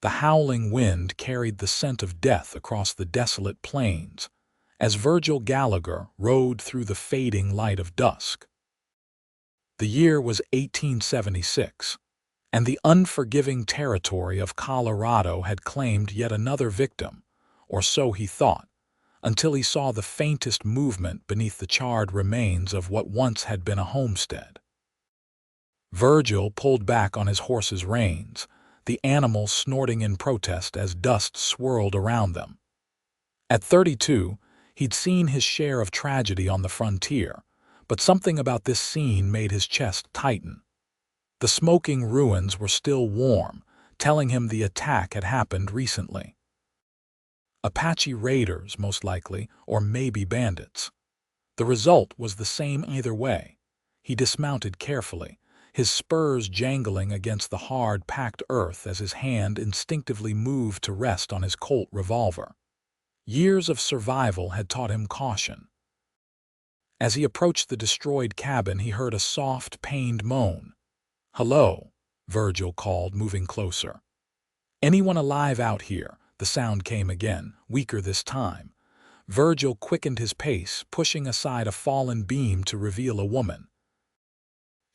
The howling wind carried the scent of death across the desolate plains as Virgil Gallagher rode through the fading light of dusk. The year was 1876, and the unforgiving territory of Colorado had claimed yet another victim, or so he thought, until he saw the faintest movement beneath the charred remains of what once had been a homestead. Virgil pulled back on his horse's reins, the animal snorting in protest as dust swirled around them. At 32, he'd seen his share of tragedy on the frontier, but something about this scene made his chest tighten. The smoking ruins were still warm, telling him the attack had happened recently. Apache raiders, most likely, or maybe bandits. The result was the same either way. He dismounted carefully, his spurs jangling against the hard, packed earth as his hand instinctively moved to rest on his Colt revolver. Years of survival had taught him caution. As he approached the destroyed cabin, he heard a soft, pained moan. "Hello," Virgil called, moving closer. "Anyone alive out here?" The sound came again, weaker this time. Virgil quickened his pace, pushing aside a fallen beam to reveal a woman.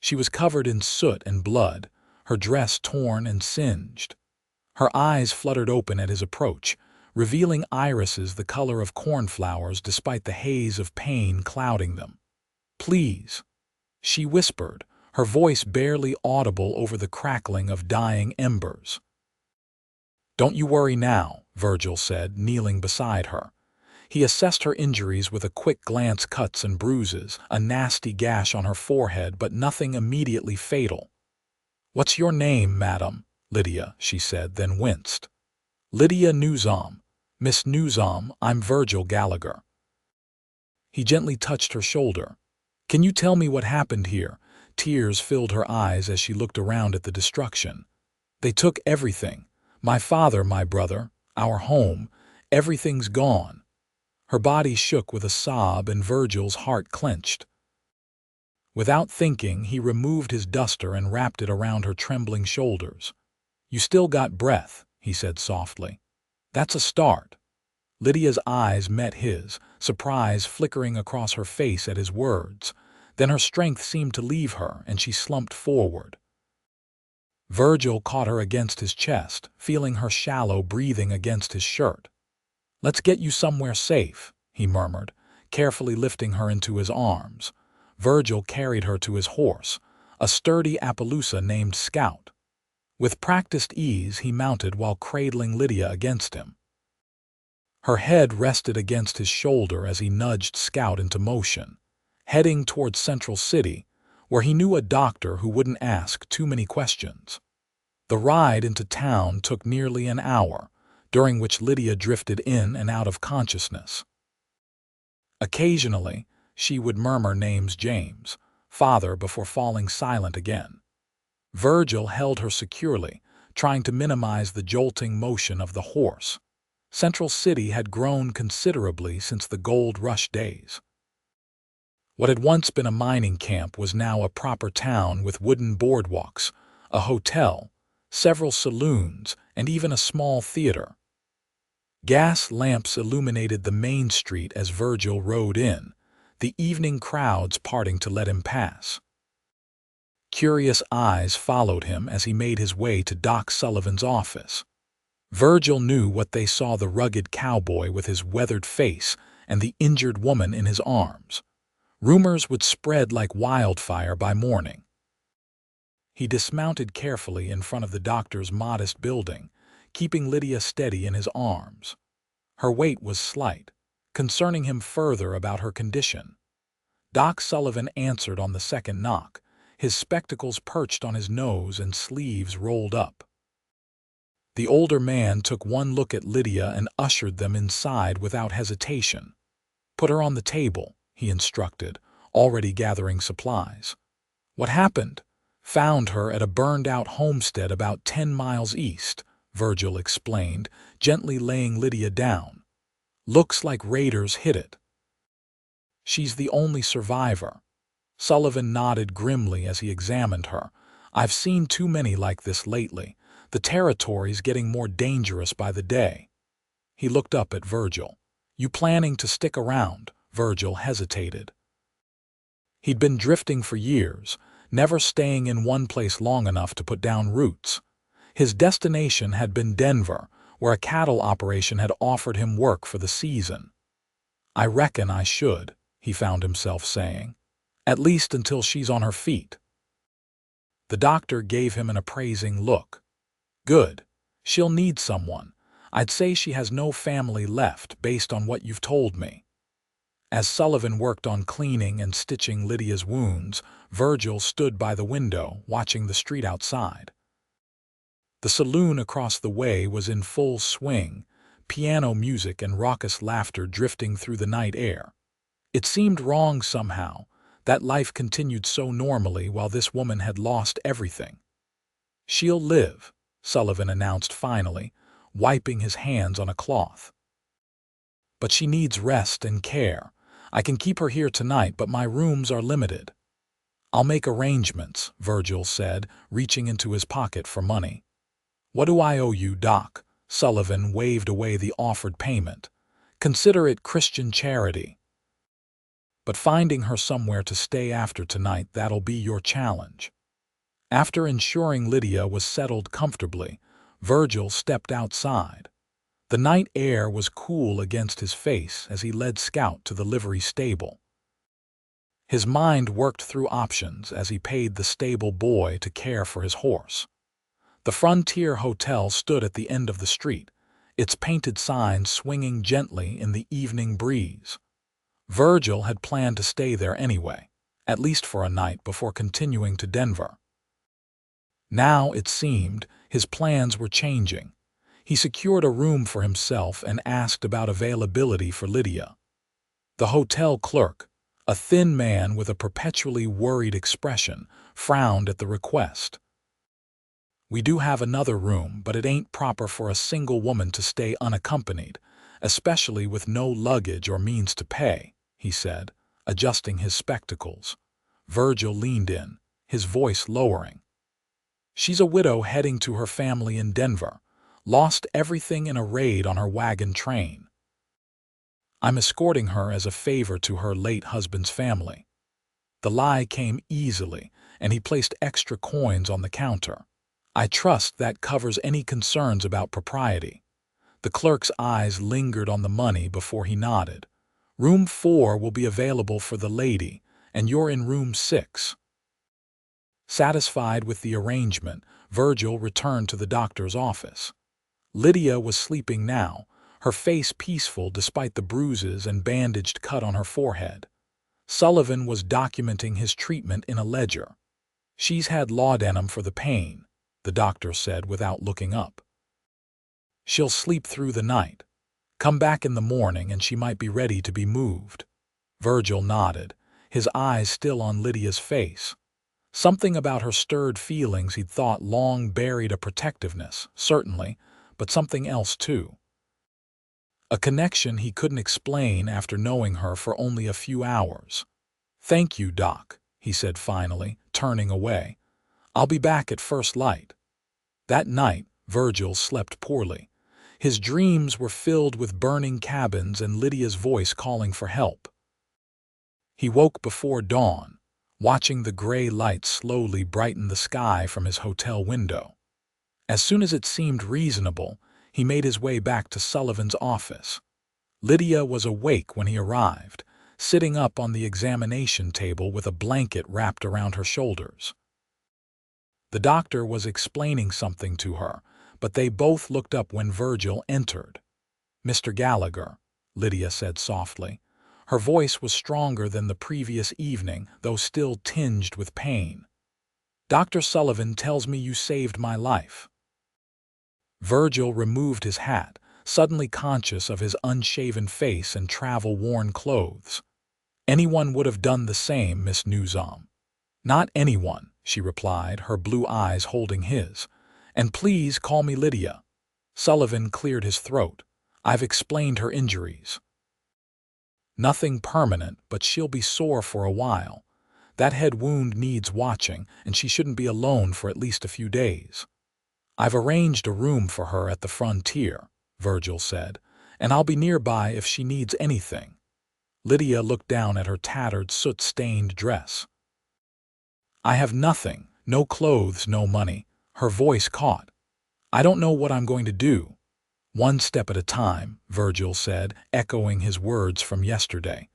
She was covered in soot and blood, her dress torn and singed. Her eyes fluttered open at his approach, revealing irises the color of cornflowers despite the haze of pain clouding them. "Please," she whispered, her voice barely audible over the crackling of dying embers. "Don't you worry now," Virgil said, kneeling beside her. He assessed her injuries with a quick glance: cuts and bruises, a nasty gash on her forehead, but nothing immediately fatal. "What's your name, madam?" "Lydia," she said, then winced. "Lydia Newsom. Miss Newsom, I'm Virgil Gallagher." He gently touched her shoulder. "Can you tell me what happened here?" Tears filled her eyes as she looked around at the destruction. "They took everything. My father, my brother, our home. Everything's gone." Her body shook with a sob and Virgil's heart clenched. Without thinking, he removed his duster and wrapped it around her trembling shoulders. "You still got breath," he said softly. "That's a start." Lydia's eyes met his, surprise flickering across her face at his words. Then her strength seemed to leave her, and she slumped forward. Virgil caught her against his chest, feeling her shallow breathing against his shirt. "Let's get you somewhere safe," he murmured, carefully lifting her into his arms. Virgil carried her to his horse, a sturdy Appaloosa named Scout. With practiced ease, he mounted while cradling Lydia against him. Her head rested against his shoulder as he nudged Scout into motion, heading towards Central City, where he knew a doctor who wouldn't ask too many questions. The ride into town took nearly an hour, during which Lydia drifted in and out of consciousness. Occasionally, she would murmur names: James, father, before falling silent again. Virgil held her securely, trying to minimize the jolting motion of the horse. Central City had grown considerably since the gold rush days. What had once been a mining camp was now a proper town with wooden boardwalks, a hotel, several saloons, and even a small theater. Gas lamps illuminated the main street as Virgil rode in, the evening crowds parting to let him pass. Curious eyes followed him as he made his way to Doc Sullivan's office. Virgil knew what they saw: the rugged cowboy with his weathered face and the injured woman in his arms. Rumors would spread like wildfire by morning. He dismounted carefully in front of the doctor's modest building, keeping Lydia steady in his arms. Her weight was slight, concerning him further about her condition. Doc Sullivan answered on the second knock, his spectacles perched on his nose and sleeves rolled up. The older man took one look at Lydia and ushered them inside without hesitation. "Put her on the table," he instructed, already gathering supplies. "What happened?" "Found her at a burned-out homestead about 10 miles east," Virgil explained, gently laying Lydia down. "Looks like raiders hit it." "She's the only survivor." Sullivan nodded grimly as he examined her. "I've seen too many like this lately. The territory's getting more dangerous by the day. He looked up at Virgil. You planning to stick around? Virgil hesitated. He'd been drifting for years, never staying in one place long enough to put down roots. His destination had been Denver, where a cattle operation had offered him work for the season. I reckon I should, he found himself saying. At least until she's on her feet. The doctor gave him an appraising look. Good. She'll need someone. I'd say she has no family left based on what you've told me. As Sullivan worked on cleaning and stitching Lydia's wounds, Virgil stood by the window, watching the street outside. The saloon across the way was in full swing, piano music and raucous laughter drifting through the night air. It seemed wrong somehow, that life continued so normally while this woman had lost everything. She'll live, Sullivan announced finally, wiping his hands on a cloth. But she needs rest and care. I can keep her here tonight, but my rooms are limited. I'll make arrangements, Virgil said, reaching into his pocket for money. What do I owe you, Doc? Sullivan waved away the offered payment. Consider it Christian charity. But finding her somewhere to stay after tonight, that'll be your challenge. After ensuring Lydia was settled comfortably, Virgil stepped outside. The night air was cool against his face as he led Scout to the livery stable. His mind worked through options as he paid the stable boy to care for his horse. The Frontier Hotel stood at the end of the street, its painted sign swinging gently in the evening breeze. Virgil had planned to stay there anyway, at least for a night before continuing to Denver. Now, it seemed, his plans were changing. He secured a room for himself and asked about availability for Lydia. The hotel clerk, a thin man with a perpetually worried expression, frowned at the request. We do have another room, but it ain't proper for a single woman to stay unaccompanied, especially with no luggage or means to pay, he said, adjusting his spectacles. Virgil leaned in, his voice lowering. She's a widow heading to her family in Denver. Lost everything in a raid on her wagon train. I'm escorting her as a favor to her late husband's family. The lie came easily, and he placed extra coins on the counter. I trust that covers any concerns about propriety. The clerk's eyes lingered on the money before he nodded. Room 4 will be available for the lady, and you're in room 6. Satisfied with the arrangement, Virgil returned to the doctor's office. Lydia was sleeping now, her face peaceful despite the bruises and bandaged cut on her forehead. Sullivan was documenting his treatment in a ledger. She's had laudanum for the pain, the doctor said without looking up. She'll sleep through the night. Come back in the morning and she might be ready to be moved. Virgil nodded, his eyes still on Lydia's face. Something about her stirred feelings he'd thought long buried a protectiveness, certainly, but something else too. A connection he couldn't explain after knowing her for only a few hours. Thank you, Doc, he said finally, turning away. I'll be back at first light. That night, Virgil slept poorly. His dreams were filled with burning cabins and Lydia's voice calling for help. He woke before dawn, watching the gray light slowly brighten the sky from his hotel window. As soon as it seemed reasonable, he made his way back to Sullivan's office. Lydia was awake when he arrived, sitting up on the examination table with a blanket wrapped around her shoulders. The doctor was explaining something to her, but they both looked up when Virgil entered. Mr. Gallagher, Lydia said softly. Her voice was stronger than the previous evening, though still tinged with pain. Dr. Sullivan tells me you saved my life. Virgil removed his hat, suddenly conscious of his unshaven face and travel-worn clothes. Anyone would have done the same, Miss Newsom. Not anyone, she replied, her blue eyes holding his. And please call me Lydia. Sullivan cleared his throat. I've explained her injuries. Nothing permanent, but she'll be sore for a while. That head wound needs watching, and she shouldn't be alone for at least a few days. "I've arranged a room for her at the frontier," Virgil said, "and I'll be nearby if she needs anything." Lydia looked down at her tattered, soot-stained dress. "I have nothing, no clothes, no money." Her voice caught. "I don't know what I'm going to do." "One step at a time," Virgil said, echoing his words from yesterday.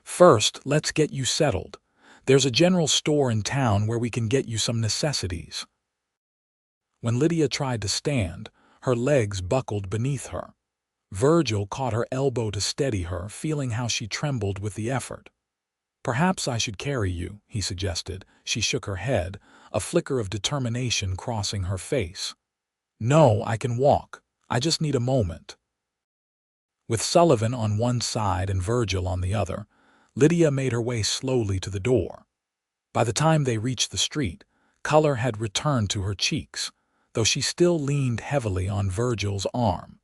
"First, let's get you settled. There's a general store in town where we can get you some necessities." When Lydia tried to stand, her legs buckled beneath her. Virgil caught her elbow to steady her, feeling how she trembled with the effort. "Perhaps I should carry you," he suggested. She shook her head, a flicker of determination crossing her face. "No, I can walk. I just need a moment." With Sullivan on one side and Virgil on the other, Lydia made her way slowly to the door. By the time they reached the street, color had returned to her cheeks, though she still leaned heavily on Virgil's arm.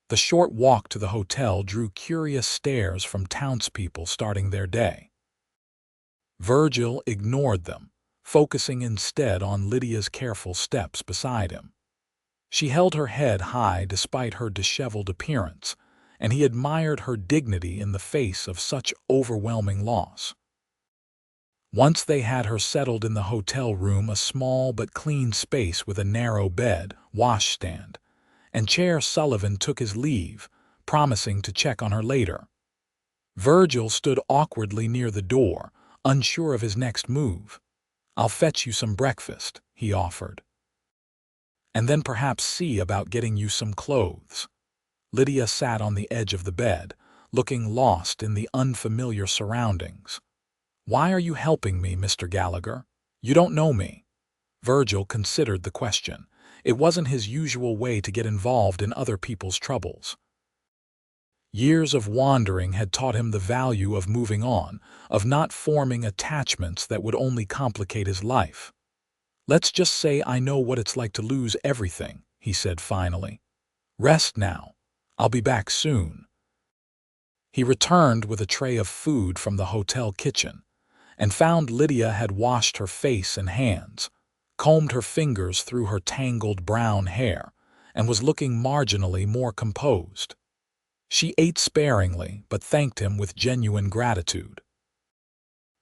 The short walk to the hotel drew curious stares from townspeople starting their day. Virgil ignored them, focusing instead on Lydia's careful steps beside him. She held her head high despite her disheveled appearance, and he admired her dignity in the face of such overwhelming loss. Once they had her settled in the hotel room, a small but clean space with a narrow bed, washstand, and chair, Sullivan took his leave, promising to check on her later. Virgil stood awkwardly near the door, unsure of his next move. "I'll fetch you some breakfast," he offered. "And then perhaps see about getting you some clothes." Lydia sat on the edge of the bed, looking lost in the unfamiliar surroundings. "Why are you helping me, Mr. Gallagher? You don't know me." Virgil considered the question. It wasn't his usual way to get involved in other people's troubles. Years of wandering had taught him the value of moving on, of not forming attachments that would only complicate his life. "Let's just say I know what it's like to lose everything," he said finally. "Rest now. I'll be back soon." He returned with a tray of food from the hotel kitchen, and found Lydia had washed her face and hands, combed her fingers through her tangled brown hair, and was looking marginally more composed. She ate sparingly, but thanked him with genuine gratitude.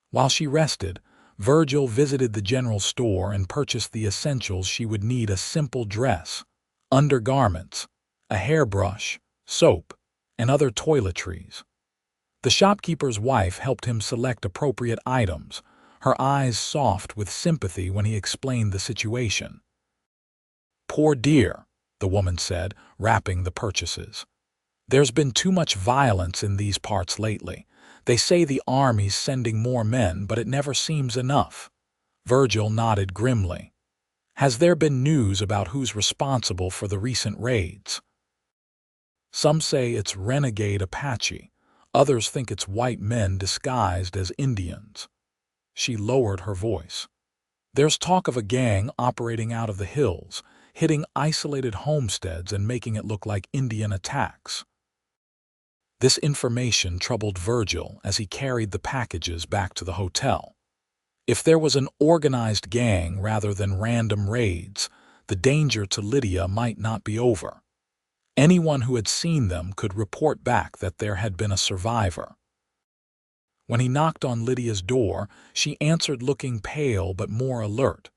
While she rested, Virgil visited the general store and purchased the essentials she would need: a simple dress, undergarments, a hairbrush, soap, and other toiletries. The shopkeeper's wife helped him select appropriate items, her eyes soft with sympathy when he explained the situation. "Poor dear," the woman said, wrapping the purchases. "There's been too much violence in these parts lately. They say the army's sending more men, but it never seems enough." Virgil nodded grimly. "Has there been news about who's responsible for the recent raids?" "Some say it's renegade Apache. Others think it's white men disguised as Indians." She lowered her voice. "There's talk of a gang operating out of the hills, hitting isolated homesteads and making it look like Indian attacks." This information troubled Virgil as he carried the packages back to the hotel. If there was an organized gang rather than random raids, the danger to Lydia might not be over. Anyone who had seen them could report back that there had been a survivor. When he knocked on Lydia's door, she answered, looking pale but more alert.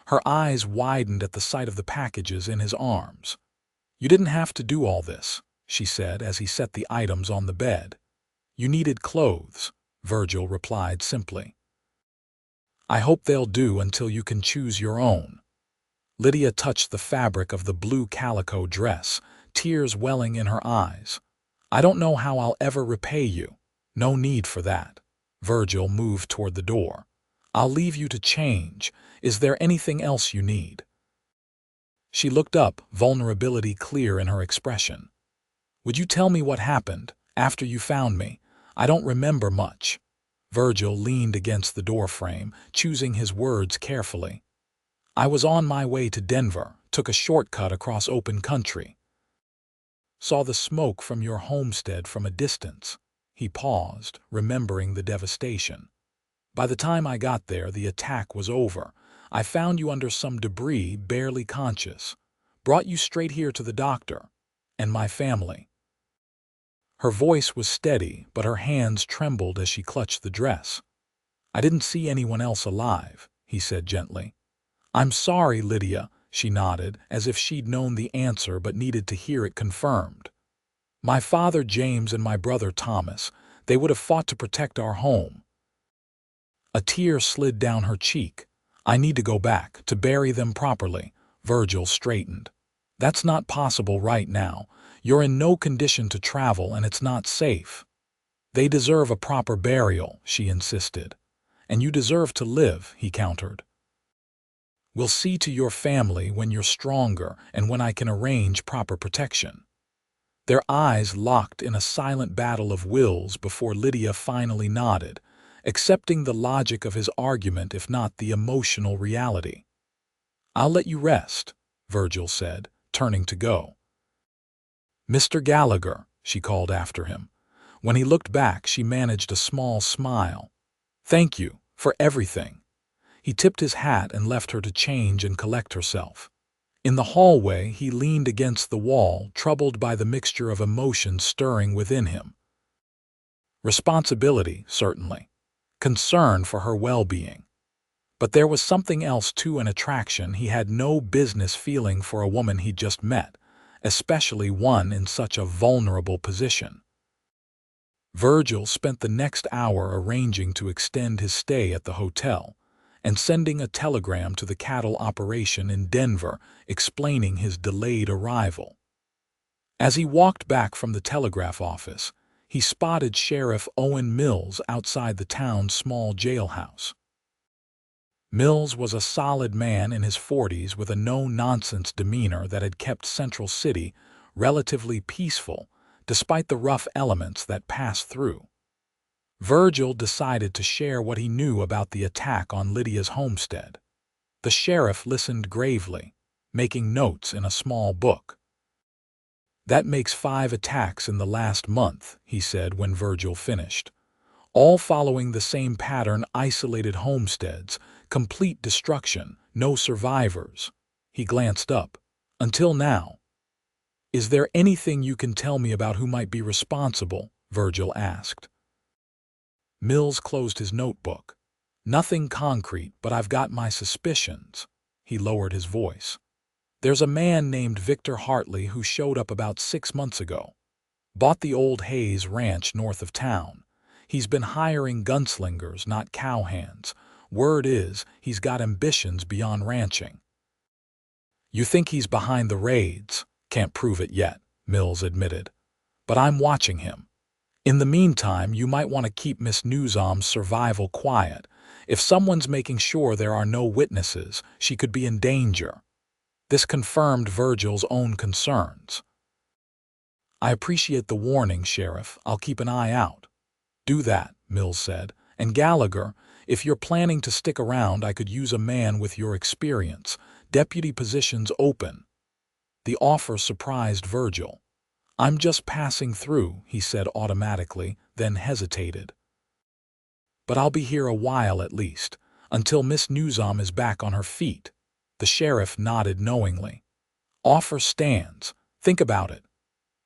Her eyes widened at the sight of the packages in his arms. "You didn't have to do all this," she said as he set the items on the bed. "You needed clothes," Virgil replied simply. "I hope they'll do until you can choose your own." Lydia touched the fabric of the blue calico dress, tears welling in her eyes. "I don't know how I'll ever repay you." "No need for that." Virgil moved toward the door. "I'll leave you to change. Is there anything else you need?" She looked up, vulnerability clear in her expression. "Would you tell me what happened after you found me? I don't remember much." Virgil leaned against the doorframe, choosing his words carefully. "I was on my way to Denver, took a shortcut across open country. Saw the smoke from your homestead from a distance." He paused, remembering the devastation. "By the time I got there, the attack was over. I found you under some debris, barely conscious. Brought you straight here to the doctor. And my family." Her voice was steady, but her hands trembled as she clutched the dress. "I didn't see anyone else alive," he said gently. "I'm sorry, Lydia," she nodded, as if she'd known the answer but needed to hear it confirmed. "My father James and my brother Thomas, they would have fought to protect our home." A tear slid down her cheek. "I need to go back, to bury them properly." Virgil straightened. "That's not possible right now. You're in no condition to travel and it's not safe." "They deserve a proper burial," she insisted. "And you deserve to live," he countered. "We'll see to your family when you're stronger and when I can arrange proper protection." Their eyes locked in a silent battle of wills before Lydia finally nodded, accepting the logic of his argument if not the emotional reality. "I'll let you rest," Virgil said, turning to go. "Mr. Gallagher," she called after him. When he looked back, she managed a small smile. "Thank you for everything." He tipped his hat and left her to change and collect herself. In the hallway, he leaned against the wall, troubled by the mixture of emotions stirring within him. Responsibility, certainly. Concern for her well-being. But there was something else too, an attraction he had no business feeling for a woman he'd just met, especially one in such a vulnerable position. Virgil spent the next hour arranging to extend his stay at the hotel and sending a telegram to the cattle operation in Denver explaining his delayed arrival. As he walked back from the telegraph office, he spotted Sheriff Owen Mills outside the town's small jailhouse. Mills was a solid man in his 40s with a no-nonsense demeanor that had kept Central City relatively peaceful despite the rough elements that passed through. Virgil decided to share what he knew about the attack on Lydia's homestead. The sheriff listened gravely, making notes in a small book. "That makes 5 attacks in the last month," he said when Virgil finished. "All following the same pattern: isolated homesteads, complete destruction, no survivors." He glanced up. "Until now." "Is there anything you can tell me about who might be responsible?" Virgil asked. Mills closed his notebook. "Nothing concrete, but I've got my suspicions." He lowered his voice. "There's a man named Victor Hartley who showed up about 6 months ago. Bought the old Hayes ranch north of town. He's been hiring gunslingers, not cowhands. Word is, he's got ambitions beyond ranching." "You think he's behind the raids?" "Can't prove it yet," Mills admitted. "But I'm watching him. In the meantime, you might want to keep Miss Newsom's survival quiet. If someone's making sure there are no witnesses, she could be in danger." This confirmed Virgil's own concerns. "I appreciate the warning, Sheriff. I'll keep an eye out." "Do that," Mills said. "And Gallagher, if you're planning to stick around, I could use a man with your experience. Deputy positions open." The offer surprised Virgil. "I'm just passing through," he said automatically, then hesitated. "But I'll be here a while at least, until Miss Newsom is back on her feet." The sheriff nodded knowingly. "Offer stands. Think about it."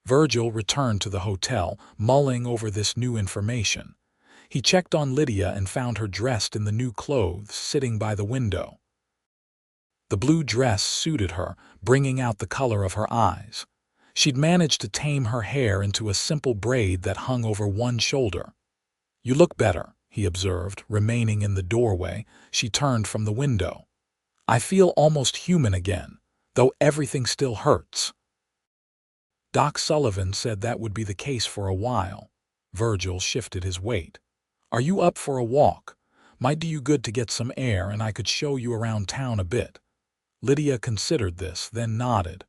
Virgil returned to the hotel, mulling over this new information. He checked on Lydia and found her dressed in the new clothes, sitting by the window. The blue dress suited her, bringing out the color of her eyes. She'd managed to tame her hair into a simple braid that hung over one shoulder. "You look better," he observed, remaining in the doorway. She turned from the window. "I feel almost human again, though everything still hurts." Doc Sullivan said that would be the case for a while. Virgil shifted his weight. "Are you up for a walk? Might do you good to get some air, and I could show you around town a bit." Lydia considered this, then nodded.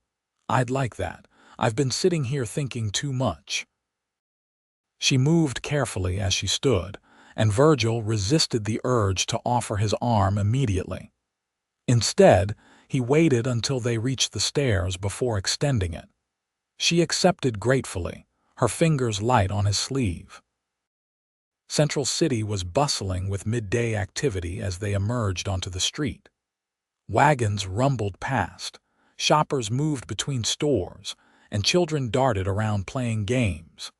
"I'd like that. I've been sitting here thinking too much." She moved carefully as she stood, and Virgil resisted the urge to offer his arm immediately. Instead, he waited until they reached the stairs before extending it. She accepted gratefully, her fingers light on his sleeve. Central City was bustling with midday activity as they emerged onto the street. Wagons rumbled past, Shoppers moved between stores, and children darted around playing games.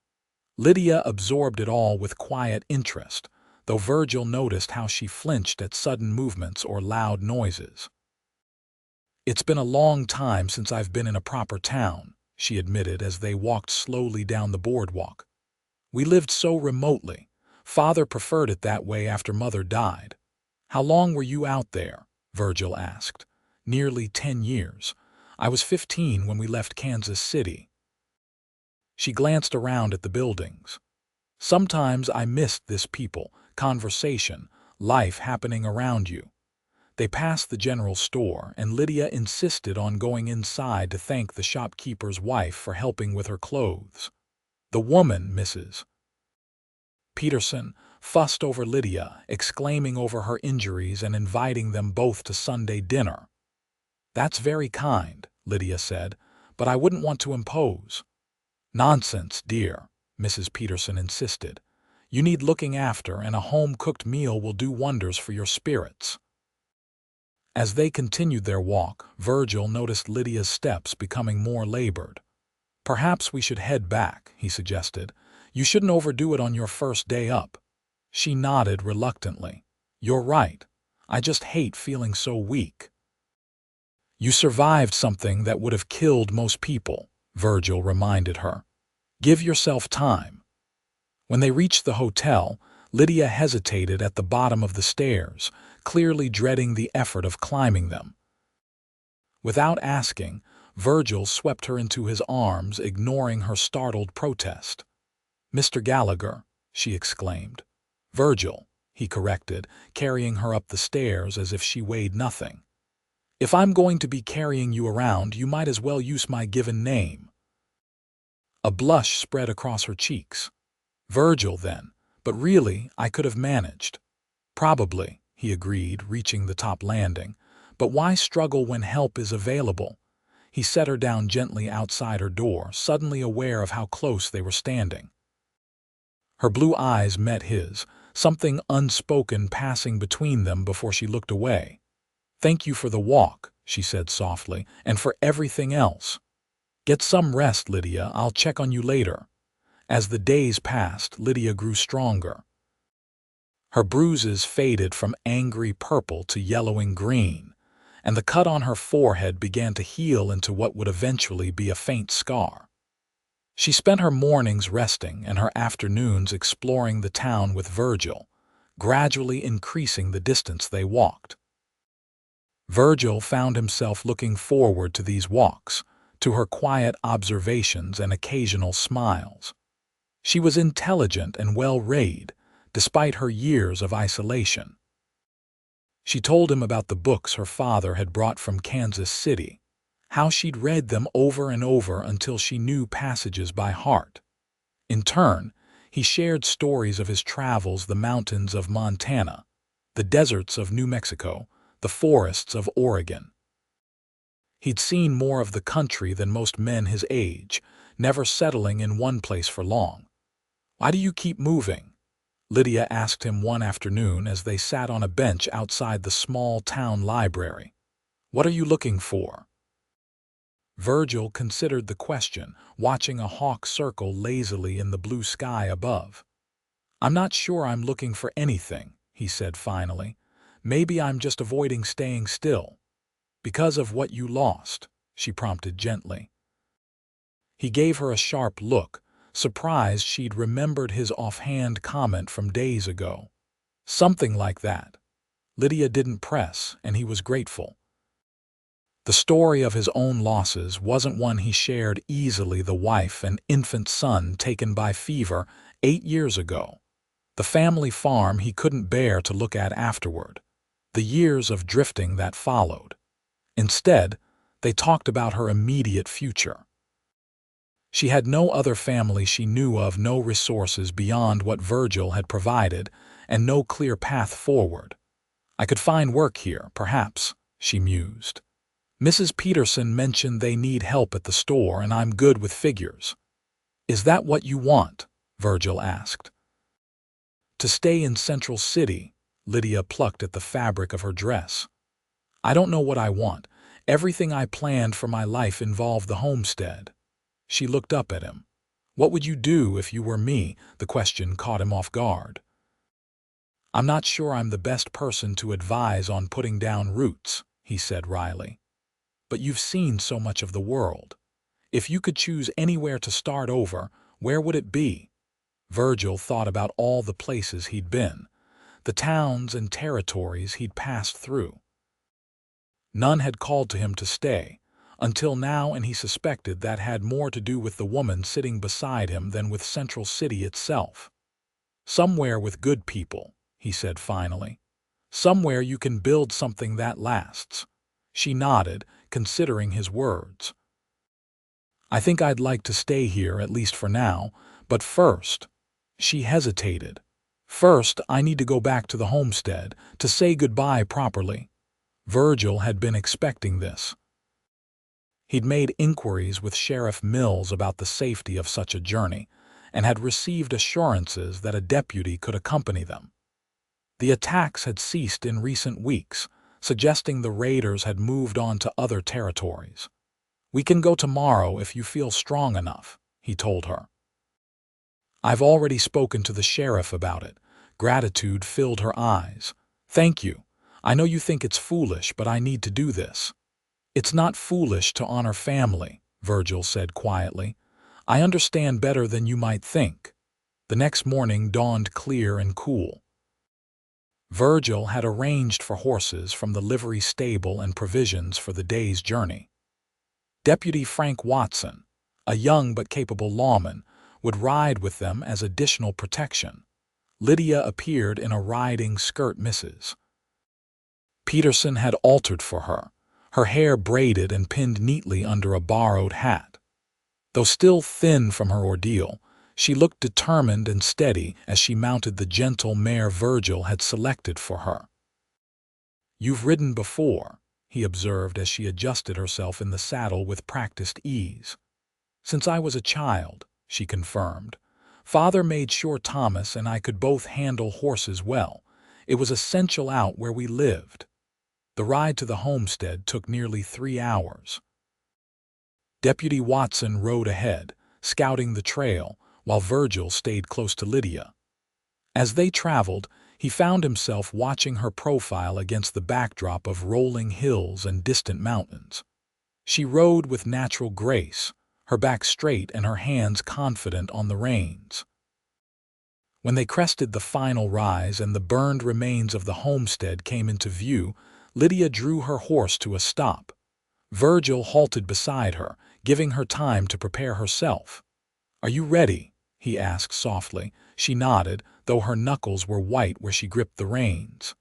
Lydia absorbed it all with quiet interest, though Virgil noticed how she flinched at sudden movements or loud noises. "It's been a long time since I've been in a proper town," she admitted as they walked slowly down the boardwalk. "We lived so remotely. Father preferred it that way after Mother died." "How long were you out there?" Virgil asked. "Nearly 10 years. I was 15 when we left Kansas City." She glanced around at the buildings. "Sometimes I missed this people, conversation, life happening around you." They passed the general store, and Lydia insisted on going inside to thank the shopkeeper's wife for helping with her clothes. "The woman, Mrs. Peterson," fussed over Lydia, exclaiming over her injuries and inviting them both to Sunday dinner. "That's very kind," Lydia said, "but I wouldn't want to impose." "Nonsense, dear," Mrs. Peterson insisted. "You need looking after, and a home-cooked meal will do wonders for your spirits." As they continued their walk, Virgil noticed Lydia's steps becoming more labored. "Perhaps we should head back," he suggested. "You shouldn't overdo it on your first day up." She nodded reluctantly. "You're right. I just hate feeling so weak." "You survived something that would have killed most people," Virgil reminded her. "Give yourself time." When they reached the hotel, Lydia hesitated at the bottom of the stairs, clearly dreading the effort of climbing them. Without asking, Virgil swept her into his arms, ignoring her startled protest. "Mr. Gallagher," she exclaimed. "Virgil," he corrected, carrying her up the stairs as if she weighed nothing. "If I'm going to be carrying you around, you might as well use my given name." A blush spread across her cheeks. "Virgil, then, but really, I could have managed." "Probably," he agreed, reaching the top landing. "But why struggle when help is available?" He set her down gently outside her door, suddenly aware of how close they were standing. Her blue eyes met his, something unspoken passing between them before she looked away. "Thank you for the walk," she said softly, "and for everything else." "Get some rest, Lydia. I'll check on you later." As the days passed, Lydia grew stronger. Her bruises faded from angry purple to yellowing green, and the cut on her forehead began to heal into what would eventually be a faint scar. She spent her mornings resting and her afternoons exploring the town with Virgil, gradually increasing the distance they walked. Virgil found himself looking forward to these walks, to her quiet observations and occasional smiles. She was intelligent and well-read, despite her years of isolation. She told him about the books her father had brought from Kansas City, how she'd read them over and over until she knew passages by heart. In turn, he shared stories of his travels, the mountains of Montana, the deserts of New Mexico, the forests of Oregon. He'd seen more of the country than most men his age, never settling in one place for long. "Why do you keep moving?" Lydia asked him one afternoon as they sat on a bench outside the small town library. "What are you looking for?" Virgil considered the question, watching a hawk circle lazily in the blue sky above. "I'm not sure I'm looking for anything," he said finally. "Maybe I'm just avoiding staying still." "Because of what you lost," she prompted gently. He gave her a sharp look, surprised she'd remembered his offhand comment from days ago. Something like that. Lydia didn't press, and he was grateful. The story of his own losses wasn't one he shared easily: the wife and infant son taken by fever 8 years ago, the family farm he couldn't bear to look at afterward, the years of drifting that followed. Instead, they talked about her immediate future. She had no other family she knew of, no resources beyond what Virgil had provided, and no clear path forward. "I could find work here, perhaps," she mused. "Mrs. Peterson mentioned they need help at the store, and I'm good with figures." "Is that what you want?" Virgil asked. "To stay in Central City," Lydia plucked at the fabric of her dress. "I don't know what I want. Everything I planned for my life involved the homestead. She looked up at him. What would you do if you were me? The question caught him off guard. I'm not sure I'm the best person to advise on putting down roots, he said wryly. But you've seen so much of the world. If you could choose anywhere to start over, where would it be? Virgil thought about all the places he'd been, the towns and territories he'd passed through. None had called to him to stay, until now, and he suspected that had more to do with the woman sitting beside him than with Central City itself. Somewhere with good people, he said finally. Somewhere you can build something that lasts. She nodded, considering his words. I think I'd like to stay here, at least for now, but first, she hesitated. First, I need to go back to the homestead, to say goodbye properly. Virgil had been expecting this. He'd made inquiries with Sheriff Mills about the safety of such a journey, and had received assurances that a deputy could accompany them. The attacks had ceased in recent weeks, suggesting the raiders had moved on to other territories. We can go tomorrow if you feel strong enough, he told her. I've already spoken to the sheriff about it. Gratitude filled her eyes. Thank you. I know you think it's foolish, but I need to do this. It's not foolish to honor family, Virgil said quietly. I understand better than you might think. The next morning dawned clear and cool. Virgil had arranged for horses from the livery stable and provisions for the day's journey. Deputy Frank Watson, a young but capable lawman, would ride with them as additional protection. Lydia appeared in a riding skirt Mrs. Peterson had altered for her hair braided and pinned neatly under a borrowed hat. Though still thin from her ordeal, she looked determined and steady as she mounted the gentle mare Virgil had selected for her. You've ridden before, he observed as she adjusted herself in the saddle with practiced ease. Since I was a child, she confirmed. Father made sure Thomas and I could both handle horses well. It was essential out where we lived. The ride to the homestead took nearly 3 hours. Deputy Watson rode ahead, scouting the trail, while Virgil stayed close to Lydia. As they traveled, he found himself watching her profile against the backdrop of rolling hills and distant mountains. She rode with natural grace, her back straight and her hands confident on the reins. When they crested the final rise and the burned remains of the homestead came into view, Lydia drew her horse to a stop. Virgil halted beside her, giving her time to prepare herself. "Are you ready?" he asked softly. She nodded, though her knuckles were white where she gripped the reins.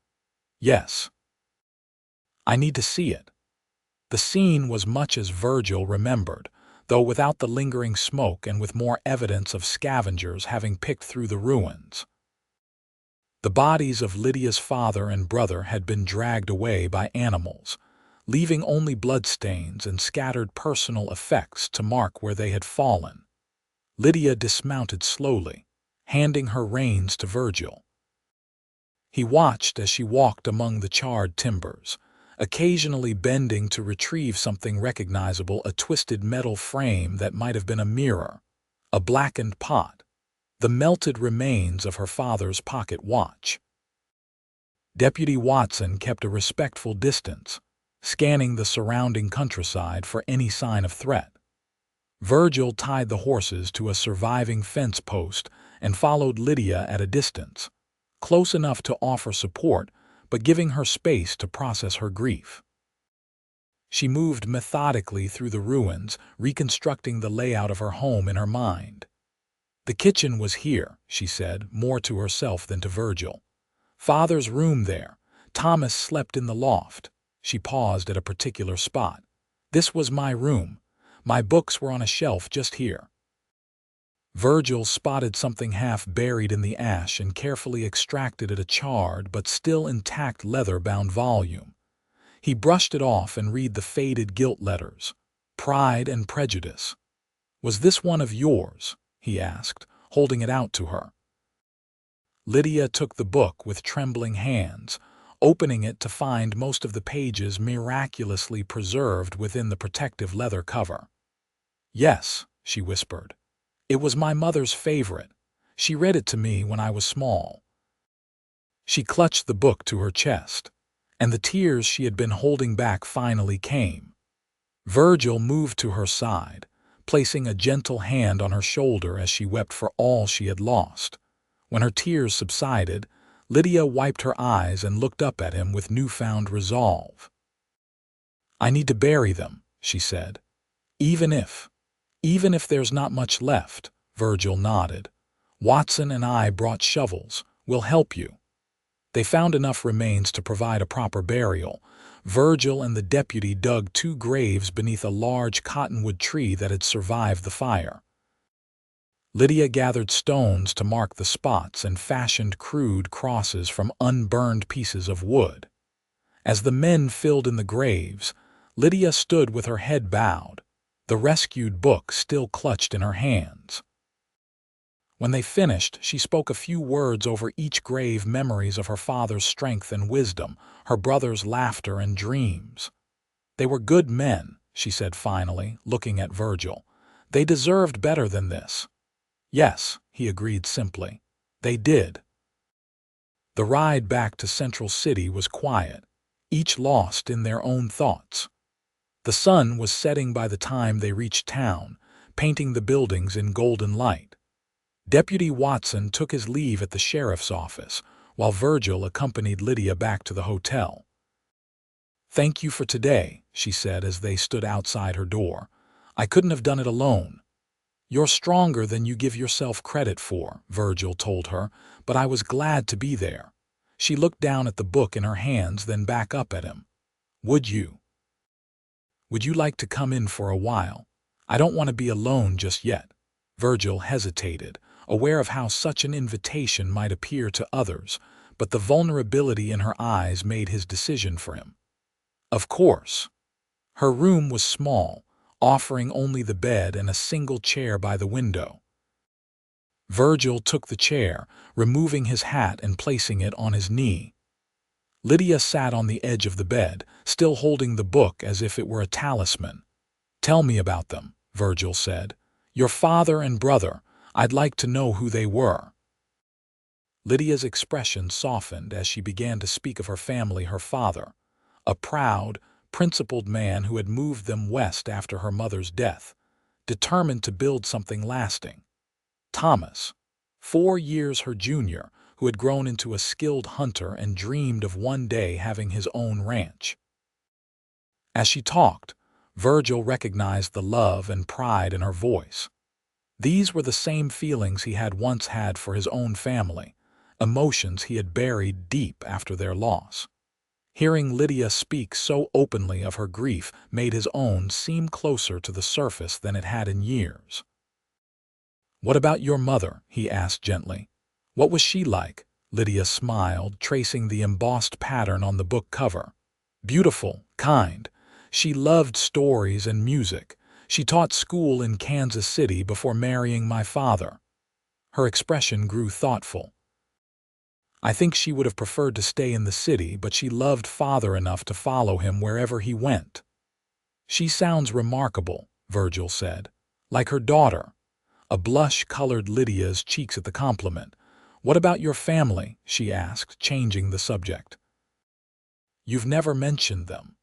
"Yes." "I need to see it." The scene was much as Virgil remembered, though without the lingering smoke and with more evidence of scavengers having picked through the ruins. The bodies of Lydia's father and brother had been dragged away by animals, leaving only bloodstains and scattered personal effects to mark where they had fallen. Lydia dismounted slowly, handing her reins to Virgil. He watched as she walked among the charred timbers, occasionally bending to retrieve something recognizable, a twisted metal frame that might have been a mirror, a blackened pot, the melted remains of her father's pocket watch. Deputy Watson kept a respectful distance, scanning the surrounding countryside for any sign of threat. Virgil tied the horses to a surviving fence post and followed Lydia at a distance, close enough to offer support, but giving her space to process her grief. She moved methodically through the ruins, reconstructing the layout of her home in her mind. The kitchen was here, she said, more to herself than to Virgil. Father's room there. Thomas slept in the loft. She paused at a particular spot. This was my room. My books were on a shelf just here. Virgil spotted something half buried in the ash and carefully extracted it, a charred but still intact leather-bound volume. He brushed it off and read the faded gilt letters. Pride and Prejudice. Was this one of yours? He asked, holding it out to her. Lydia took the book with trembling hands, opening it to find most of the pages miraculously preserved within the protective leather cover. "Yes," she whispered. "It was my mother's favorite. She read it to me when I was small." She clutched the book to her chest, and the tears she had been holding back finally came. Virgil moved to her side, placing a gentle hand on her shoulder as she wept for all she had lost. When her tears subsided, Lydia wiped her eyes and looked up at him with newfound resolve. "I need to bury them," she said. Even if there's not much left," Virgil nodded. "Watson and I brought shovels. We'll help you." They found enough remains to provide a proper burial. Virgil and the deputy dug 2 graves beneath a large cottonwood tree that had survived the fire. Lydia gathered stones to mark the spots and fashioned crude crosses from unburned pieces of wood. As the men filled in the graves, Lydia stood with her head bowed, the rescued book still clutched in her hands. When they finished, she spoke a few words over each grave, memories of her father's strength and wisdom, her brother's laughter and dreams. "They were good men," she said finally, looking at Virgil. "They deserved better than this." "Yes," he agreed simply. "They did." The ride back to Central City was quiet, each lost in their own thoughts. The sun was setting by the time they reached town, painting the buildings in golden light. Deputy Watson took his leave at the sheriff's office, while Virgil accompanied Lydia back to the hotel. "Thank you for today," she said as they stood outside her door. "I couldn't have done it alone." "You're stronger than you give yourself credit for," Virgil told her, "but I was glad to be there." She looked down at the book in her hands, then back up at him. Would you like to come in for a while? I don't want to be alone just yet." Virgil hesitated, aware of how such an invitation might appear to others, but the vulnerability in her eyes made his decision for him. Of course. Her room was small, offering only the bed and a single chair by the window. Virgil took the chair, removing his hat and placing it on his knee. Lydia sat on the edge of the bed, still holding the book as if it were a talisman. "Tell me about them," Virgil said. "Your father and brother. I'd like to know who they were." Lydia's expression softened as she began to speak of her family. Her father, a proud, principled man who had moved them west after her mother's death, determined to build something lasting. Thomas, 4 years her junior, who had grown into a skilled hunter and dreamed of one day having his own ranch. As she talked, Virgil recognized the love and pride in her voice. These were the same feelings he had once had for his own family, emotions he had buried deep after their loss. Hearing Lydia speak so openly of her grief made his own seem closer to the surface than it had in years. "What about your mother?" he asked gently. "What was she like?" Lydia smiled, tracing the embossed pattern on the book cover. "Beautiful, kind. She loved stories and music. She taught school in Kansas City before marrying my father." Her expression grew thoughtful. "I think she would have preferred to stay in the city, but she loved father enough to follow him wherever he went." "She sounds remarkable," Virgil said. "Like her daughter." A blush colored Lydia's cheeks at the compliment. "What about your family?" she asked, changing the subject. "You've never mentioned them."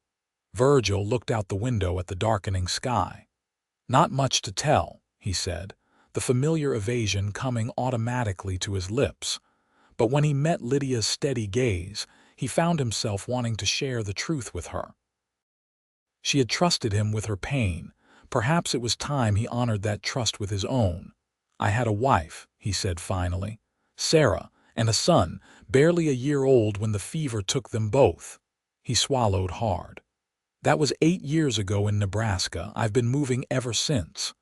Virgil looked out the window at the darkening sky. "Not much to tell," he said, the familiar evasion coming automatically to his lips. But when he met Lydia's steady gaze, he found himself wanting to share the truth with her. She had trusted him with her pain. Perhaps it was time he honored that trust with his own. "I had a wife," he said finally, "Sarah, and a son, barely a year old when the fever took them both." He swallowed hard. "That was 8 years ago in Nebraska. I've been moving ever since."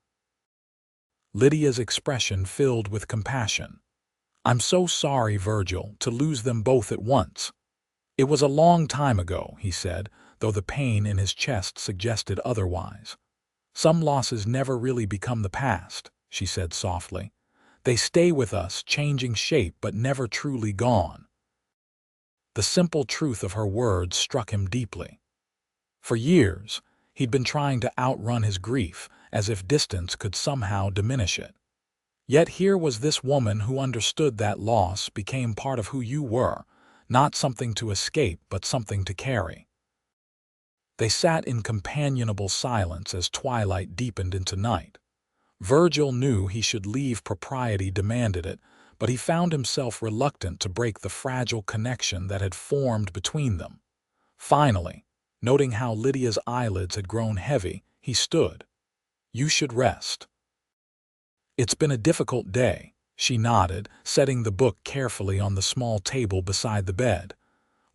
Lydia's expression filled with compassion. "I'm so sorry, Virgil, to lose them both at once." "It was a long time ago," he said, though the pain in his chest suggested otherwise. "Some losses never really become the past," she said softly. "They stay with us, changing shape but never truly gone." The simple truth of her words struck him deeply. For years, he'd been trying to outrun his grief, as if distance could somehow diminish it. Yet here was this woman who understood that loss became part of who you were, not something to escape but something to carry. They sat in companionable silence as twilight deepened into night. Virgil knew he should leave, propriety demanded it, but he found himself reluctant to break the fragile connection that had formed between them. Finally, noting how Lydia's eyelids had grown heavy, he stood. "You should rest." "It's been a difficult day," she nodded, setting the book carefully on the small table beside the bed.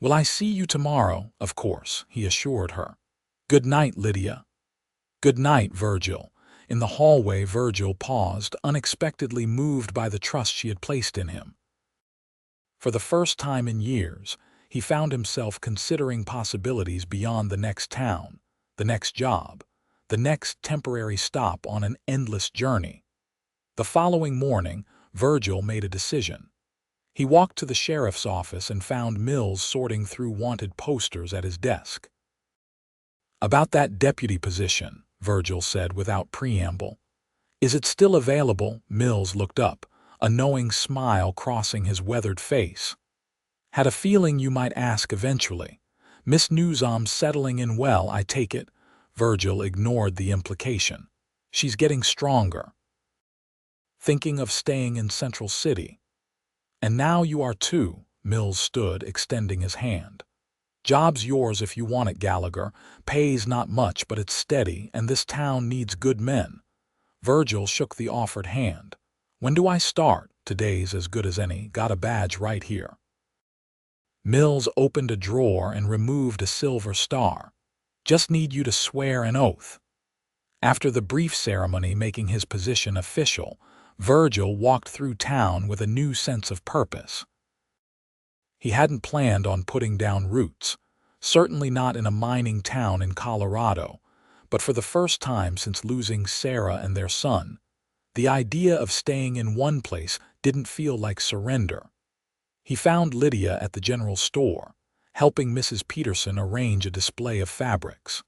"Will I see you tomorrow?" "Of course," he assured her. "Good night, Lydia." "Good night, Virgil." In the hallway, Virgil paused, unexpectedly moved by the trust she had placed in him. For the first time in years, he found himself considering possibilities beyond the next town, the next job, the next temporary stop on an endless journey. The following morning, Virgil made a decision. He walked to the sheriff's office and found Mills sorting through wanted posters at his desk. "About that deputy position," Virgil said without preamble. "Is it still available?" Mills looked up, a knowing smile crossing his weathered face. "Had a feeling you might ask eventually. Miss Newsom settling in well, I take it?" Virgil ignored the implication. "She's getting stronger." "Thinking of staying in Central City?" "And now you are too." Mills stood, extending his hand. "Job's yours if you want it, Gallagher. Pays not much, but it's steady, and this town needs good men." Virgil shook the offered hand. "When do I start?" "Today's as good as any. Got a badge right here." Mills opened a drawer and removed a silver star. "Just need you to swear an oath." After the brief ceremony making his position official, Virgil walked through town with a new sense of purpose. He hadn't planned on putting down roots, certainly not in a mining town in Colorado, but for the first time since losing Sarah and their son, the idea of staying in one place didn't feel like surrender. He found Lydia at the general store, helping Mrs. Peterson arrange a display of fabrics.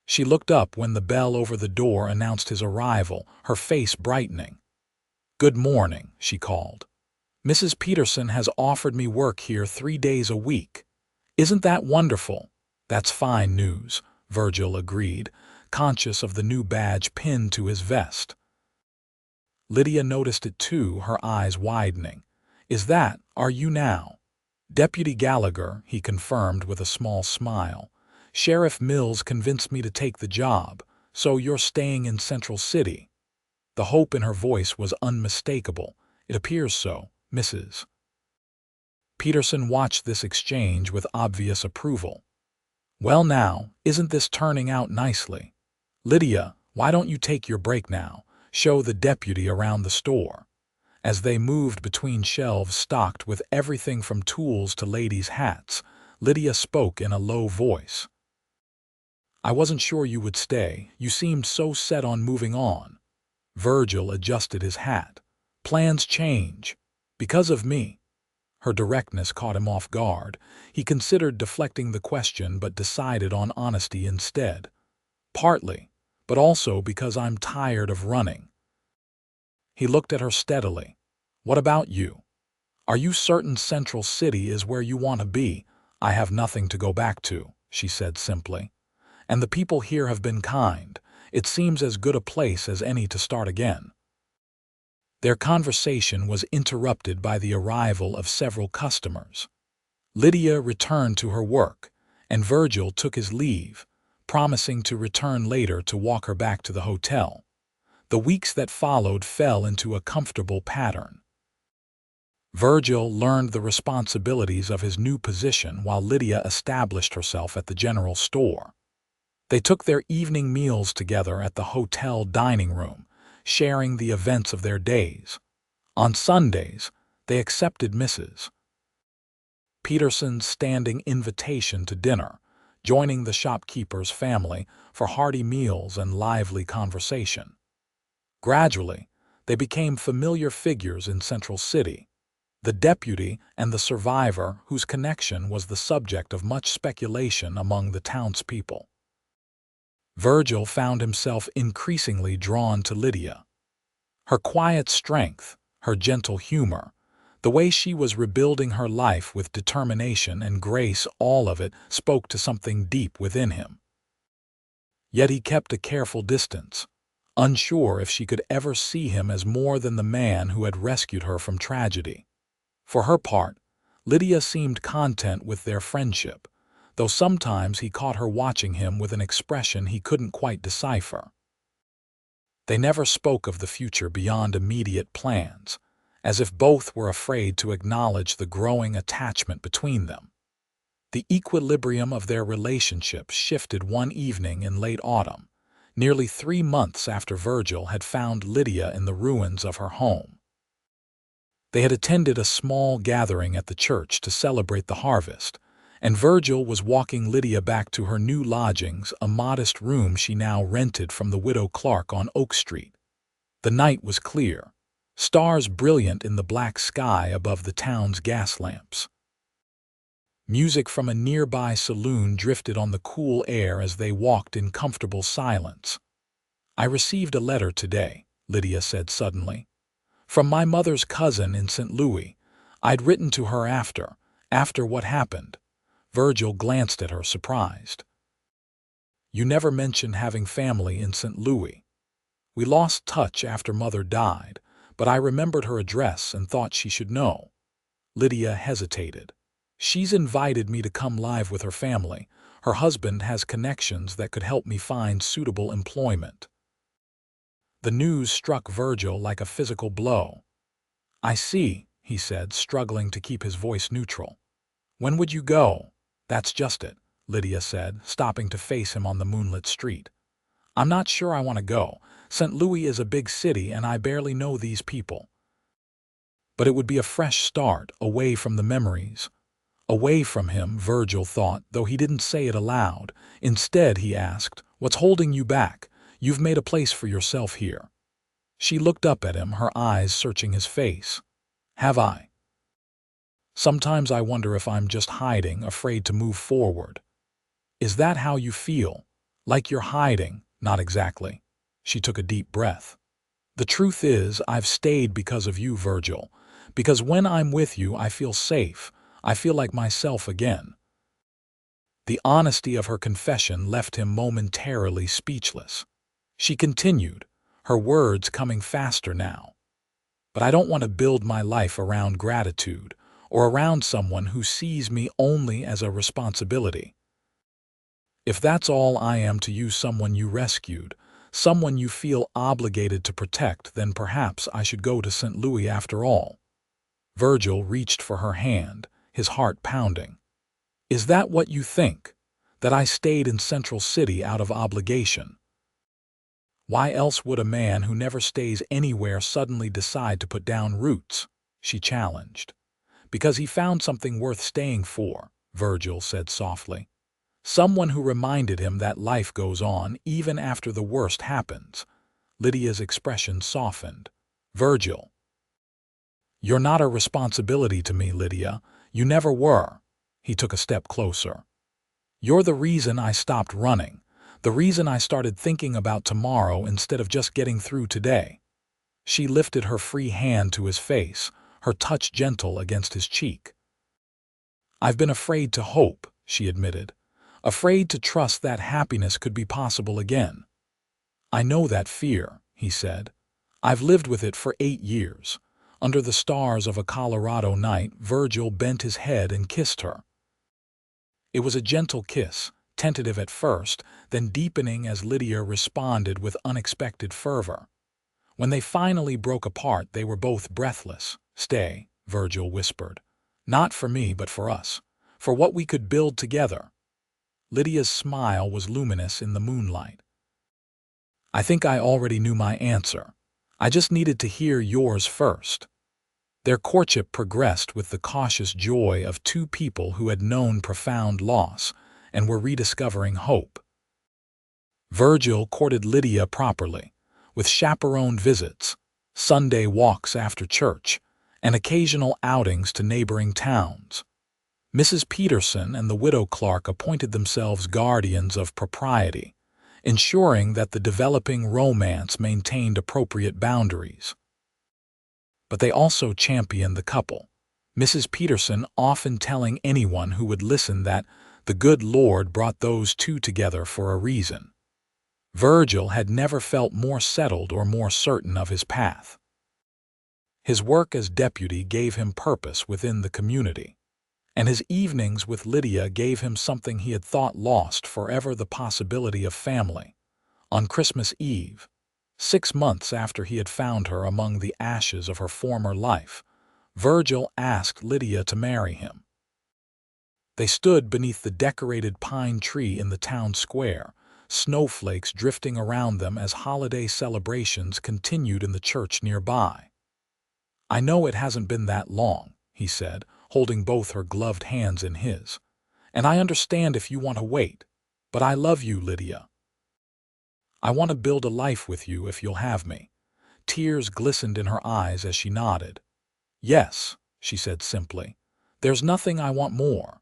She looked up when the bell over the door announced his arrival, her face brightening. "Good morning," she called. "Mrs. Peterson has offered me work here 3 days a week. Isn't that wonderful?" "That's fine news," Virgil agreed, conscious of the new badge pinned to his vest. Lydia noticed it too, her eyes widening. "Are you now?" "Deputy Gallagher," he confirmed with a small smile. "Sheriff Mills convinced me to take the job, so you're staying in Central City." The hope in her voice was unmistakable. "It appears so, Mrs." Peterson watched this exchange with obvious approval. "Well now, isn't this turning out nicely? Lydia, why don't you take your break now? Show the deputy around the store." As they moved between shelves stocked with everything from tools to ladies' hats, Lydia spoke in a low voice. "I wasn't sure you would stay. You seemed so set on moving on." Virgil adjusted his hat. "Plans change. Because of me." Her directness caught him off guard. He considered deflecting the question but decided on honesty instead. "Partly, but also because I'm tired of running." He looked at her steadily. "What about you? Are you certain Central City is where you want to be?" "I have nothing to go back to," she said simply. "And the people here have been kind. It seems as good a place as any to start again." Their conversation was interrupted by the arrival of several customers. Lydia returned to her work, and Virgil took his leave, promising to return later to walk her back to the hotel. The weeks that followed fell into a comfortable pattern. Virgil learned the responsibilities of his new position while Lydia established herself at the general store. They took their evening meals together at the hotel dining room, sharing the events of their days. On Sundays, they accepted Mrs. Peterson's standing invitation to dinner, joining the shopkeeper's family for hearty meals and lively conversation. Gradually, they became familiar figures in Central City. the deputy and the survivor whose connection was the subject of much speculation among the townspeople. Virgil found himself increasingly drawn to Lydia. Her quiet strength, her gentle humor, the way she was rebuilding her life with determination and grace, all of it spoke to something deep within him. Yet he kept a careful distance, unsure if she could ever see him as more than the man who had rescued her from tragedy. For her part, Lydia seemed content with their friendship, though sometimes he caught her watching him with an expression he couldn't quite decipher. They never spoke of the future beyond immediate plans, as if both were afraid to acknowledge the growing attachment between them. The equilibrium of their relationship shifted one evening in late autumn, nearly 3 months after Virgil had found Lydia in the ruins of her home. They had attended a small gathering at the church to celebrate the harvest, and Virgil was walking Lydia back to her new lodgings, a modest room she now rented from the widow Clark on Oak Street. The night was clear, stars brilliant in the black sky above the town's gas lamps. Music from a nearby saloon drifted on the cool air as they walked in comfortable silence. "I received a letter today," Lydia said suddenly, "from my mother's cousin in St. Louis. I'd written to her after what happened." Virgil glanced at her, surprised. "You never mentioned having family in St. Louis. We lost touch after Mother died, but I remembered her address and thought she should know." Lydia hesitated. "She's invited me to come live with her family. Her husband has connections that could help me find suitable employment." The news struck Virgil like a physical blow. "I see," he said, struggling to keep his voice neutral. "When would you go?" "That's just it," Lydia said, stopping to face him on the moonlit street. "I'm not sure I want to go. St. Louis is a big city and I barely know these people. But it would be a fresh start, away from the memories." Away from him, Virgil thought, though he didn't say it aloud. Instead, he asked, "What's holding you back? You've made a place for yourself here." She looked up at him, her eyes searching his face. "Have I? Sometimes I wonder if I'm just hiding, afraid to move forward." "Is that how you feel? Like you're hiding?" "Not exactly." She took a deep breath. "The truth is, I've stayed because of you, Virgil. Because when I'm with you, I feel safe. I feel like myself again." The honesty of her confession left him momentarily speechless. She continued, her words coming faster now. "But I don't want to build my life around gratitude, or around someone who sees me only as a responsibility. If that's all I am to you, someone you rescued, someone you feel obligated to protect, then perhaps I should go to St. Louis after all." Virgil reached for her hand, his heart pounding. "Is that what you think? That I stayed in Central City out of obligation? Why else would a man who never stays anywhere suddenly decide to put down roots?" she challenged. "Because he found something worth staying for," Virgil said softly. "Someone who reminded him that life goes on even after the worst happens." Lydia's expression softened. "Virgil, you're not a responsibility to me, Lydia. You never were." He took a step closer. "You're the reason I stopped running, the reason I started thinking about tomorrow instead of just getting through today." She lifted her free hand to his face, her touch gentle against his cheek. "I've been afraid to hope," she admitted, "afraid to trust that happiness could be possible again." "I know that fear," he said. "I've lived with it for 8 years." Under the stars of a Colorado night, Virgil bent his head and kissed her. It was a gentle kiss, tentative at first, then deepening as Lydia responded with unexpected fervor. When they finally broke apart, they were both breathless. "Stay," Virgil whispered. "Not for me, but for us. For what we could build together." Lydia's smile was luminous in the moonlight. "I think I already knew my answer. I just needed to hear yours first." Their courtship progressed with the cautious joy of two people who had known profound loss and were rediscovering hope. Virgil courted Lydia properly, with chaperoned visits, Sunday walks after church, and occasional outings to neighboring towns. Mrs. Peterson and the widow Clark appointed themselves guardians of propriety, ensuring that the developing romance maintained appropriate boundaries. But they also championed the couple, Mrs. Peterson often telling anyone who would listen that the good Lord brought those two together for a reason. Virgil had never felt more settled or more certain of his path. His work as deputy gave him purpose within the community, and his evenings with Lydia gave him something he had thought lost forever: the possibility of family. On Christmas Eve, 6 months after he had found her among the ashes of her former life, Virgil asked Lydia to marry him. They stood beneath the decorated pine tree in the town square, snowflakes drifting around them as holiday celebrations continued in the church nearby. "I know it hasn't been that long," he said, holding both her gloved hands in his, "and I understand if you want to wait, but I love you, Lydia. I want to build a life with you if you'll have me." Tears glistened in her eyes as she nodded. "Yes," she said simply, "there's nothing I want more."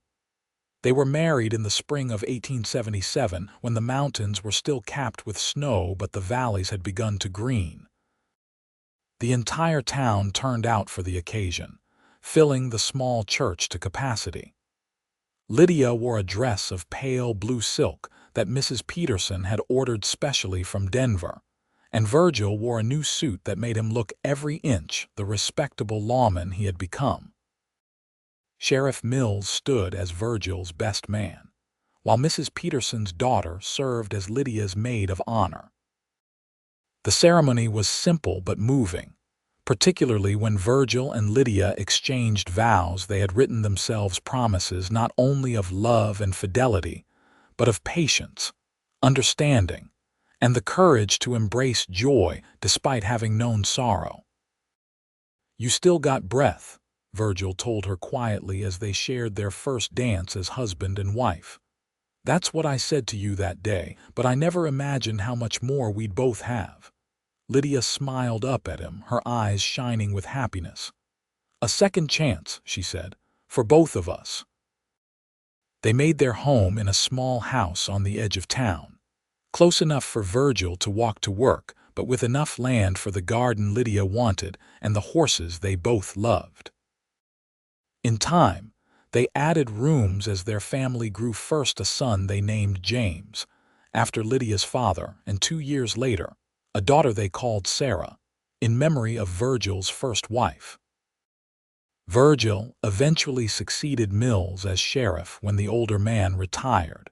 They were married in the spring of 1877, when the mountains were still capped with snow but the valleys had begun to green. The entire town turned out for the occasion, filling the small church to capacity. Lydia wore a dress of pale blue silk that Mrs. Peterson had ordered specially from Denver, and Virgil wore a new suit that made him look every inch the respectable lawman he had become. Sheriff Mills stood as Virgil's best man, while Mrs. Peterson's daughter served as Lydia's maid of honor. The ceremony was simple but moving, particularly when Virgil and Lydia exchanged vows. They had written themselves promises not only of love and fidelity, but of patience, understanding, and the courage to embrace joy despite having known sorrow. "You still got breath," Virgil told her quietly as they shared their first dance as husband and wife. "That's what I said to you that day, but I never imagined how much more we'd both have." Lydia smiled up at him, her eyes shining with happiness. "A second chance," she said, "for both of us." They made their home in a small house on the edge of town, close enough for Virgil to walk to work, but with enough land for the garden Lydia wanted and the horses they both loved. In time, they added rooms as their family grew. First a son they named James, after Lydia's father, and 2 years later, a daughter they called Sarah, in memory of Virgil's first wife. Virgil eventually succeeded Mills as sheriff when the older man retired,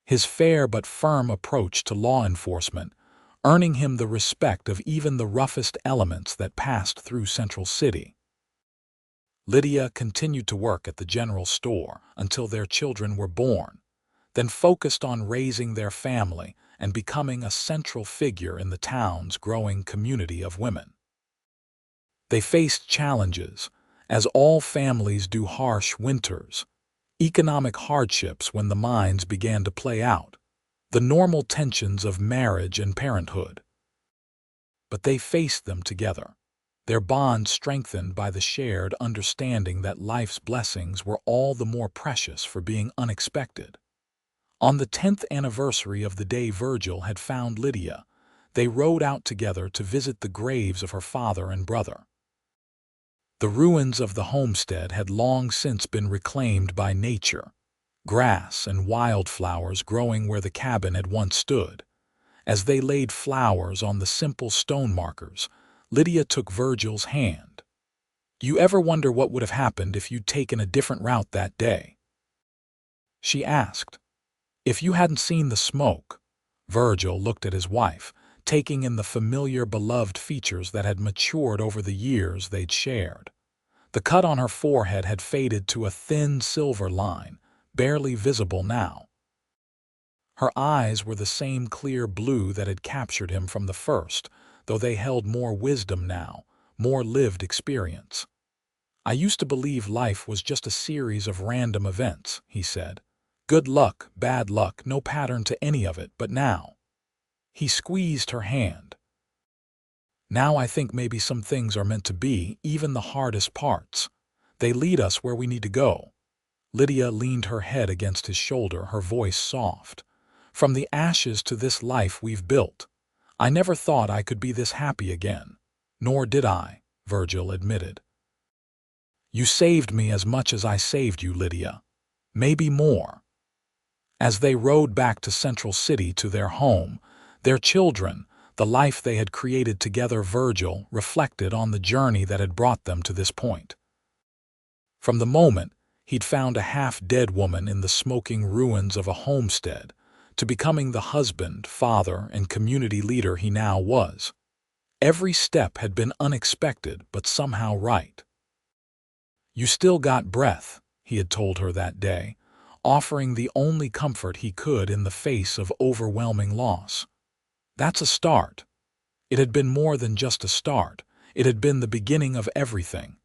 his fair but firm approach to law enforcement earning him the respect of even the roughest elements that passed through Central City. Lydia continued to work at the general store until their children were born, then focused on raising their family and becoming a central figure in the town's growing community of women. They faced challenges, as all families do: harsh winters, economic hardships when the mines began to play out, the normal tensions of marriage and parenthood. But they faced them together, their bond strengthened by the shared understanding that life's blessings were all the more precious for being unexpected. On the 10th anniversary of the day Virgil had found Lydia, they rode out together to visit the graves of her father and brother. The ruins of the homestead had long since been reclaimed by nature, grass and wildflowers growing where the cabin had once stood. As they laid flowers on the simple stone markers, Lydia took Virgil's hand. "Do you ever wonder what would have happened if you'd taken a different route that day?" she asked. "If you hadn't seen the smoke." Virgil looked at his wife, taking in the familiar, beloved features that had matured over the years they'd shared. The cut on her forehead had faded to a thin silver line, barely visible now. Her eyes were the same clear blue that had captured him from the first, though they held more wisdom now, more lived experience. "I used to believe life was just a series of random events," he said. "Good luck, bad luck, no pattern to any of it, but now." He squeezed her hand. Now I think maybe some things are meant to be, even the hardest parts. They lead us where we need to go." Lydia leaned her head against his shoulder, her voice soft. "From the ashes to this life we've built. I never thought I could be this happy again." "Nor did I," Virgil admitted. "You saved me as much as I saved you, Lydia. Maybe more." As they rode back to Central City to their home, their children, the life they had created together, Virgil reflected on the journey that had brought them to this point. From the moment he'd found a half-dead woman in the smoking ruins of a homestead, to becoming the husband, father, and community leader he now was, every step had been unexpected but somehow right. "You still got breath," he had told her that day, offering the only comfort he could in the face of overwhelming loss. That's a start. It had been more than just a start. It had been the beginning of everything.